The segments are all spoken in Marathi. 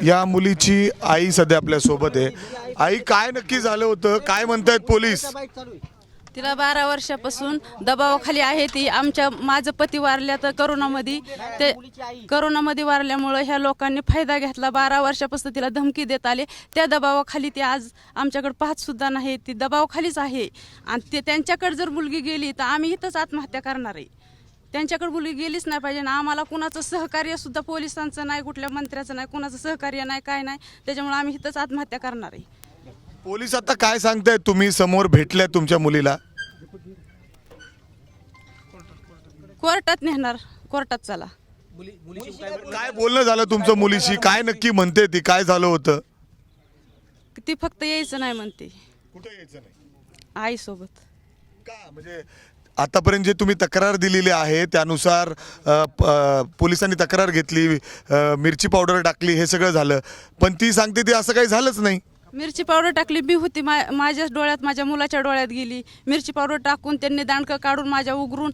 या मुलीची आई सध्या आपल्या सोबत आहे। आई, काय नक्की झालं होतं, काय म्हणतायत पोलीस? तिला 12 वर्षापासून दबावाखाली आहे ती। माझं पती वारल्या तर करोनामध्ये वारल्यामुळे ह्या लोकांनी फायदा घेतला। 12 वर्षापासून तिला धमकी देत आले, त्या दबावाखाली ती आज आमच्याकडे पाहत सुद्धा नाही, ती दबावाखालीच आहे। आणि ते त्यांच्याकडे जर मुलगी गेली तर आम्ही इथंच आत्महत्या करणार आहे। त्यांच्याकडे मुलगी गेलीच नाही पाहिजे ना। आम्हाला कुणाचं सहकार्य सुद्धा पोलिसांचं नाही, कुठल्या मंत्र्याचं नाही, कुणाचं सहकार्य नाही, काय नाही, त्याच्यामुळे आम्ही इथंच आत्महत्या करणार आहे। पोलीस आता काय सांगतायत? तुम्ही समोर भेटल्या तुमच्या मुलीला? कोर्टात नेणार, कोर्टात चला। काय बोलणं झालं तुमचं मुलीशी? काय नक्की म्हणते ती? काय झालं होतं? ती फक्त यायचं नाही म्हणते, कुठे यायचं नाही? आईसोबत। का म्हणजे आतापर्यंत जे तुम्ही तक्रार दिलेली आहे त्यानुसार पोलिसांनी तक्रार घेतली, मिरची पावडर टाकली, हे सगळं झालं, पण ती सांगते ती असं काही झालंच नाही। मिरची पावडर टाकली बी होती, माझ्या डोळ्यात, माझ्या मुलाच्या डोळ्यात गेली। मिरची पावडर टाकून त्यांनी दांडकं काढून माझ्या उघरून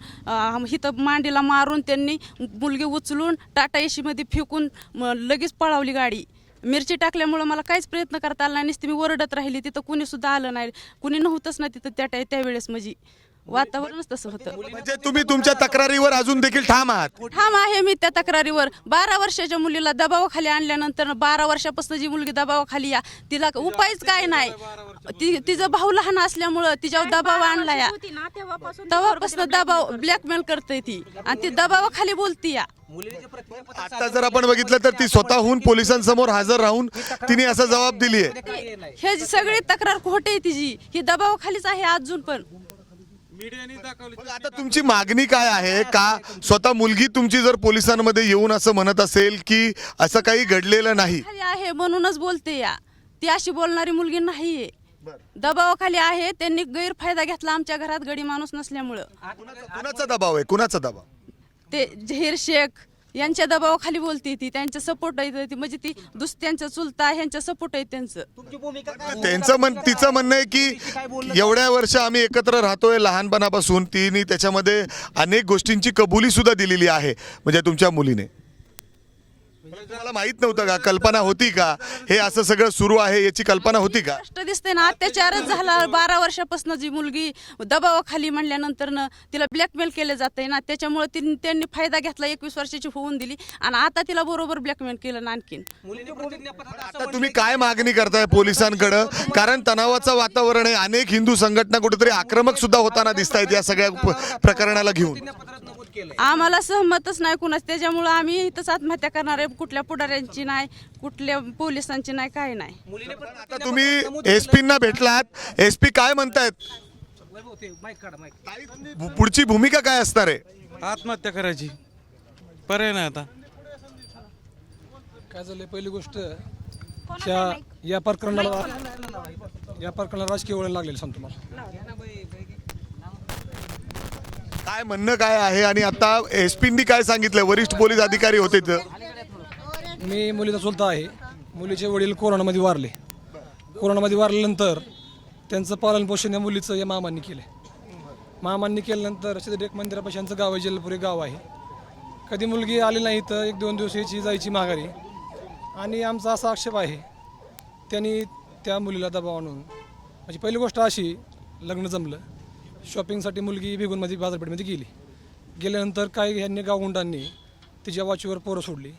हिथं मांडीला मारून त्यांनी मुलगी उचलून टाटा एशीमध्ये फेकून लगेच पळावली गाडी। मिरची टाकल्यामुळं मला काहीच प्रयत्न करता आला नाही, नुसती मी ओरडत राहिली। तिथं कुणी सुद्धा आलं नाही, कुणी नव्हतंच ना तिथं त्यावेळेस। म्हणजे वातावरणच तसं होतं। म्हणजे तुम्ही तुमच्या तक्रारीवर अजून देखील ठाम आहात? ठाम आहे मी त्या तक्रारीवर। 12 वर्षाच्या मुलीला दबावाखाली आणल्यानंतर 12 वर्षापासून जी मुलगी दबावाखाली या, तिला उपायच काय नाही। तिचा भाऊ लहान असल्यामुळं तिच्यावर दबाव आणला या, तेव्हापासून दबाव ब्लॅकमेल करते ती, आणि ती दबावाखाली बोलती या। आता जर आपण बघितलं तर ती स्वतःहून पोलिसांसमोर हजर राहून तिने असा जबाब दिली आहे। हे सगळी तक्रार खोटी आहे तिची, ही दबावाखालीच आहे अजून पण। मग आता तुमची मागणी काय आहे? का स्वतः मुलगी तुमची जर पोलिसांमध्ये येऊन असं म्हणत असेल की असं काही घडलेलं नाही आहे म्हणूनच बोलते या, ती अशी बोलणारी मुलगी नाहीये। दबावाखाली आहे, त्यांनी गैरफायदा घेतला आमच्या घरात गडी माणूस नसल्यामुळं। कुणाचा दबाव आहे? कुणाचा दबाव? ते झहीर शेख यांच्या दबावाखाली बोलते ती, त्यांच्या सपोर्ट आहे ती, म्हणजे ती त्यांच्या चुलता ह्यांच्या सपोर्ट आहे त्यांचं। तिचं म्हणणं आहे की एवढ्या वर्ष आम्ही एकत्र राहतोय लहानपणापासून, तिने त्याच्यामध्ये अनेक गोष्टींची कबुली सुद्धा दिलेली आहे, म्हणजे तुमच्या मुलीने। मला माहित नव्हतं का, कल्पना होती का हे असं सगळं सुरू आहे, याची कल्पना होती का? स्पष्ट दिसते ना, अत्याचारच झाला। 12 वर्षापासून जी मुलगी दबावाखाली म्हणल्यानंतर तिला ब्लॅकमेल केलं जातंय ना, त्याच्यामुळे त्यांनी फायदा घेतला। 21 वर्षाची होऊन दिली आणि आता तिला बरोबर ब्लॅकमेल केलं ना आणखीन। आता तुम्ही काय मागणी करताय पोलिसांकडे? कारण तणावाचं वातावरण आहे, अनेक हिंदू संघटना कुठेतरी आक्रमक सुद्धा होताना दिसत आहेत या सगळ्या प्रकरणाला घेऊन। आम्हाला सहमतच नाही कुणाच, त्याच्यामुळे आम्ही इथंच आत्महत्या करणार आहे। कुठल्या पुढाऱ्यांची नाही, कुठल्या पोलिसांची नाही, काय नाही। आता तुम्ही एसपींना भेटलात, एसपी काय म्हणतायत? पुढची भूमिका काय असणार आहे? आत्महत्या करायची, पर्याय नाही। आता काय झालं, पहिली गोष्ट या प्रकरणाला राजकीय वळण लागलेलं सांगतो मला। काय म्हणणं काय आहे? आणि आता एसपींनी काय सांगितलं? वरिष्ठ पोलीस अधिकारी होते तर मी मुलीचा चुलता आहे। मुलीचे वडील कोरोनामध्ये वारले। कोरोनामध्ये वारल्यानंतर त्यांचं पालन पोषण या मुलीचं या मामांनी केलं। मामांनी केल्यानंतर सिद्धटेक मंदिरापाशी यांचं गाव आहे, जलपुरी गाव आहे। कधी मुलगी आली नाही तर 1-2 दिवस यायची जायची माघारी। आणि आमचा असा आक्षेप आहे, त्यांनी त्या मुलीला दबाव आणून, म्हणजे पहिली गोष्ट अशी, लग्न जमलं, शॉपिंगसाठी मुलगी भिगूनमध्ये बाजारपेठेमध्ये गेल्यानंतर काय ह्यांनी गावगुंडांनी तिच्या वाचीवर पोरं सोडली।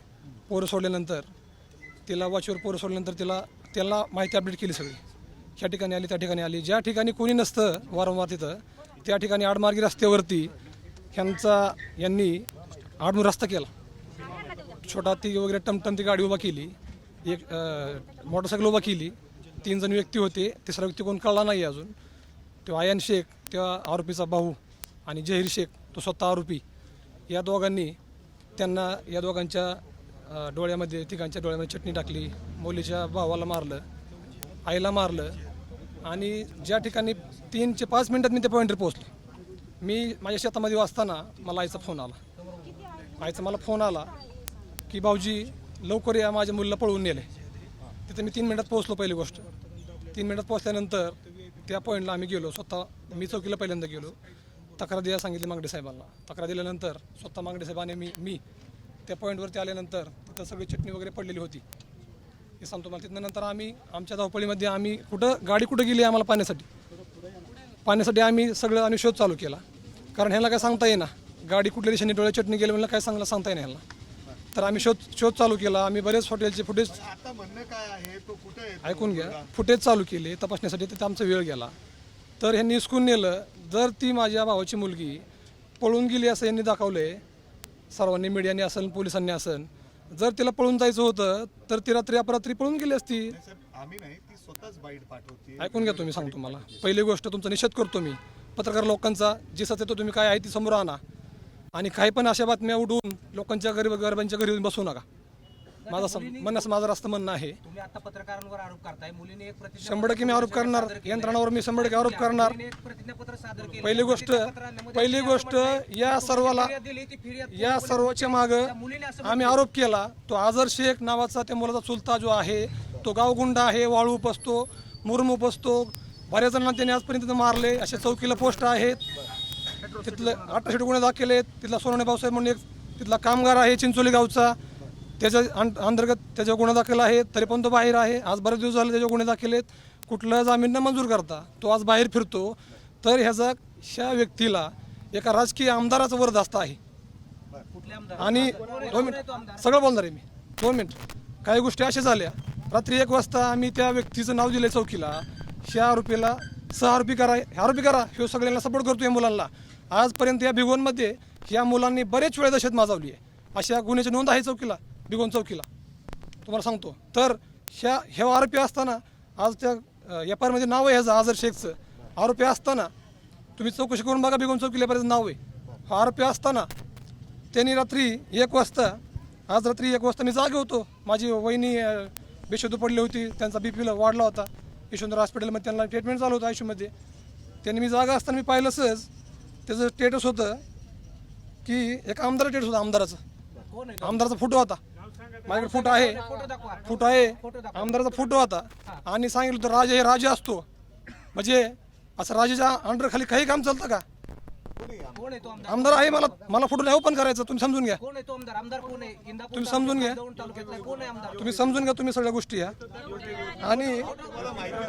पोरं सोडल्यानंतर तिला वाचीवर पोरं सोडल्यानंतर त्याला माहिती अपडेट केली सगळी। ह्या ठिकाणी आली, त्या ठिकाणी आली, ज्या ठिकाणी कोणी नसतं वारंवार तिथं, त्या ठिकाणी आडमार्गी रस्त्यावरती यांनी आडमूर रस्ता केला। छोटा ती वगैरे टमटम ती गाडी उभा केली, एक मोटरसायकल उभा केली। 3 जण व्यक्ती होते, तिसरा व्यक्ती कोण कळला नाही अजून। तो आयन शेख, त्या आरोपीचा भाऊ, आणि जहीर शेख, तो स्वतः आरोपी, या दोघांनी त्यांना या दोघांच्या तिघांच्या डोळ्यामध्ये चटणी टाकली। मुलीच्या भावाला मारलं, आईला मारलं। आणि ज्या ठिकाणी 3 ते 5 मिनिटात मी त्या पॉईंटवर पोहोचलो। मी माझ्या शेतामध्ये वाचताना मला आईचा फोन आला की भाऊजी लवकर या, माझ्या मुलीला पळवून नेले। तिथं मी 3 मिनिटात पोहोचलो। पहिली गोष्ट, 3 मिनिटात पोहोचल्यानंतर त्या पॉईंटला आम्ही गेलो। स्वतः मी चौकीला पहिल्यांदा गेलो, तक्रार द्यायला सांगितली मांगडे साहेबांना। तक्रार दिल्यानंतर स्वतः मांगडे साहेबांनी मी त्या पॉईंटवरती आल्यानंतर तिथं सगळी चटणी वगैरे पडलेली होती। ते सांगतो मला. तिथनं नंतर आम्ही आमच्या धावपळीमध्ये आम्ही गाडी कुठं गेली आम्हाला पाण्यासाठी आम्ही सगळं शोध चालू केला. कारण ह्याला काय सांगता येईना, गाडी कुठल्या दिशेने डोळ्या चटणी गेली म्हणलं काय सांगता येईना ह्याला. तर आम्ही शोध चालू केला. आम्ही बरेच हॉटेलचे फुटेज आता म्हणणं काय आहे, तो कुठे आहे? ऐकून घ्या, फुटेज चालू केले तपासण्यासाठी. तिथे आमचा वेळ गेला. तर ह्यांनी हिसकून नेलं. जर ती माझ्या भावाची मुलगी पळून गेली असं यांनी दाखवलंय सर्वांनी, मीडियाने असेल पोलिसांनी असेल. जर तिला पळून जायचं होतं तर ती रात्री अपरात्री पळून गेली असती. आम्ही नाही, ती स्वतःच बाईट पाठवते. ऐकून घ्या तुम्ही, सांगतो मला. पहिली गोष्ट तुमचा निषेध करतो मी. पत्रकार लोकांचा जी सत्य तो तुम्ही काय आहे ती समोर आणा आणि काही पण अशा बातम्या उडवून लोकांच्या गरिबांच्या घरी येऊन बसू नका. माझं रास्त म्हणणं आहे. तुम्ही आता पत्रकारांवर आरोप करताय. मुलीने एक 100% मी आरोप करणार, यंत्रणावर मी 100% आरोप करणार. एक प्रतिज्ञापत्र सादर केलं. पहिली गोष्ट या सर्वाच्या माग आम्ही आरोप केला. तो आझर शेख नावाचा त्या मुलाचा चुलता जो आहे तो गावगुंडा आहे, वाळू उपसतो, मुरुम उपसतो. बऱ्याच जणांना त्याने आजपर्यंत मारले. अशा चौकीला पोस्ट आहेत. तिथलं 18 गुन्हे दाखल आहेत. तिथला सोनवणे भाऊसाहेब म्हणून एक तिथला कामगार आहे चिंचोली गावचा, त्याच्या अंतर्गत त्याच्या गुन्हा दाखल आहे. तरी पण तो बाहेर आहे. आज बरेच दिवस झाले त्याचे गुन्हे दाखल आहेत. कुठलं जामीन न मंजूर करता तो आज बाहेर फिरतो. तर ह्या व्यक्तीला एका राजकीय आमदाराचं वरदास्त आहे. आणि 2 मिनिट सगळं बोलणार आहे मी. 2 मिनिट. काही गोष्टी अशा झाल्या. रात्री 1 वाजता आम्ही त्या व्यक्तीचं नाव दिलं चौकीला. ह्या आरोपीला आरोपी करा हे सगळ्यांना सपोर्ट करतो या मुलांना. आजपर्यंत या भिगवणमध्ये ह्या मुलांनी बरेच वेळा दहशत माजवली आहे. अशा गुन्ह्याची नोंद आहे भिगवण चौकीला, तुम्हाला सांगतो. तर हे आरोपी असताना आज त्या एफ आय आरमध्ये नाव आहे ह्याचं आझर शेखचं. आरोपी असताना तुम्ही चौकशी करून बघा, भिगवण चौकीला बरेच नाव आहे. हा आरोपी असताना त्यांनी रात्री 1 वाजता मी जागे होतो. माझी वहिनी बेशुद्ध पडली होती. त्यांचा बीपीला वाढला होता. यशवंतराव हॉस्पिटलमध्ये त्यांना ट्रीटमेंट चालू होतं आयसीयूमध्ये. त्यांनी मी जागा असताना मी पाहिलं सहज त्याचं स्टेटस होतं की एक आमदार स्टेटस होता. आमदाराचा फोटो होता. माझ्याकडे फोटो आहे आमदाराचा फोटो होता. आणि सांगितलं तर राजा हे राजा असतो म्हणजे असं राजाच्या अंडर खाली काही काम चालतं का? आमदार आहे. मला फोटो नाही ओपन करायचा. तुम्ही समजून घ्या. तुम्ही समजून घ्या. तुम्ही सगळ्या गोष्टी या.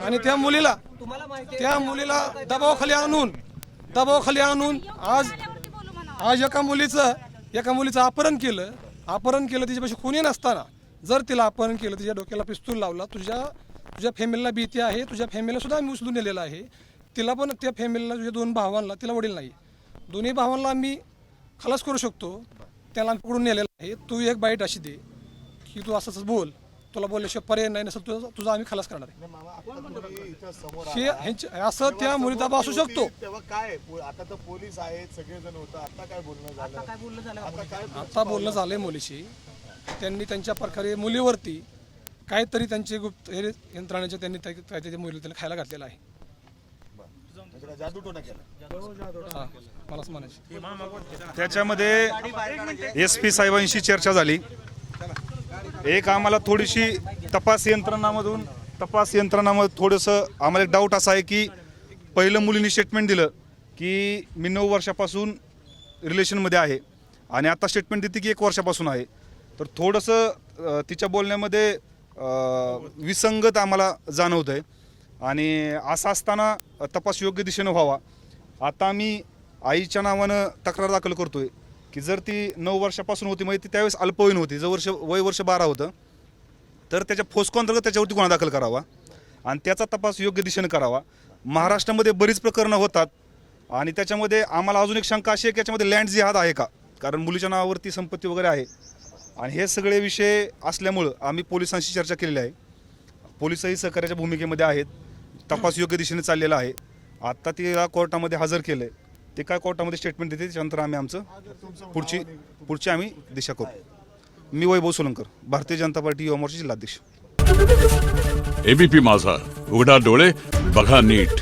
आणि त्या मुलीला दबावाखाली आणून आज एका मुलीचं अपहरण केलं. तिच्यापाशी कोणी नसताना जर तिला अपहरण केलं, तिच्या डोक्याला पिस्तूल लावला. तुझ्या फॅमिलीला भीती आहे. तुझ्या फॅमिलीला सुद्धा आम्ही उचलून नेलेलं आहे. तिला पण त्या फॅमिलीला तुझ्या 2 भावांना तिला वडील नाही. दोन्ही भावांना आम्ही खलास करू शकतो. त्याला आम्ही पकडून नेलेलं आहे. तू एक बाईट अशी दे की तू असंच बोल. तुला बोलल्याशिवाय पर्याय नाही नसेल तुझा आम्ही खलास करणार आहे. असं त्या मुली दबाव असू शकतो. तेव्हा काय आता तर पोलीस आहेत, सगळेजण होतं. आता काय बोलणं झालं? आता बोलणं झालंय मुलीशी. त्यांनी त्यांच्या प्रकारे मुलीवरती काहीतरी त्यांची गुप्त यंत्रणाचे त्यांनी काहीतरी मुली त्याला खायला घातलेलं आहे. जादूटोना केला. मलाच म्हणायचं. त्याच्यामध्ये SP साहेबांशी चर्चा झाली. एक आम्हाला थोडीशी तपास यंत्रणामध्ये थोडंसं आम्हाला एक डाऊट असा आहे की पहिलं मुलींनी स्टेटमेंट दिलं की मी 9 वर्षापासून रिलेशनमध्ये आहे आणि आता स्टेटमेंट देते की 1 वर्षापासून आहे. तर थोडंसं तिच्या बोलण्यामध्ये विसंगत आम्हाला जाणवत आहे. आणि असं असताना तपास योग्य दिशेनं व्हावा. आता आम्ही आईच्या नावानं तक्रार दाखल करतोय की जर ती 9 वर्षापासून होती म्हणजे ती त्यावेळेस अल्पवयीन होती. जर वय वर्ष 12 होतं तर त्याच्या फोस्को अंतर्गत त्याच्यावरती गुन्हा दाखल करावा आणि त्याचा तपास योग्य दिशेनं करावा. महाराष्ट्रामध्ये बरीच प्रकरणं होतात आणि त्याच्यामध्ये आम्हाला अजून एक शंका अशी आहे की याच्यामध्ये लँड जिहाद आहे का, कारण मुलीच्या नावावरती संपत्ती वगैरे आहे. आणि हे सगळे विषय असल्यामुळं आम्ही पोलिसांशी चर्चा केलेली आहे. पोलिसही सहकार्याच्या भूमिकेमध्ये आहेत. तपास योग्य दिशेने चाललेला आहे. आत्ता तिला कोर्टामध्ये हजर केलं आहे. ते काय कोर्टामध्ये स्टेटमेंट देते त्याच्यानंतर आम्ही आमचं पुढची आम्ही दिशा करू. मी वैभव सोलंकर, भारतीय जनता पार्टी युवा मोर्चा जिल्हाध्यक्ष. ABP माझा, उघडा डोळे बघा नीट.